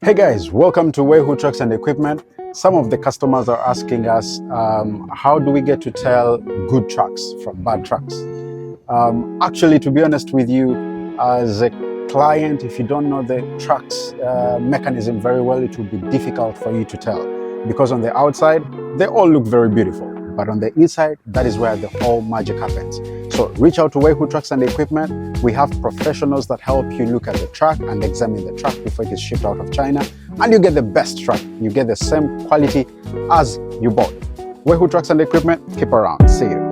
Hey guys, welcome to Weihu Trucks and Equipment. Some of the customers are asking us, how do we get to tell good trucks from bad trucks? Actually, to be honest with you, as a client, if you don't know the truck's mechanism very well, it will be difficult for you to tell. Because on the outside, they all look very beautiful. But on the inside, that is where the whole magic happens. So reach out to Weihu Trucks and Equipment. We have professionals that help you look at the truck and examine the truck before it is shipped out of China. And you get the best truck. You get the same quality as you bought. Weihu Trucks and Equipment, keep around. See you.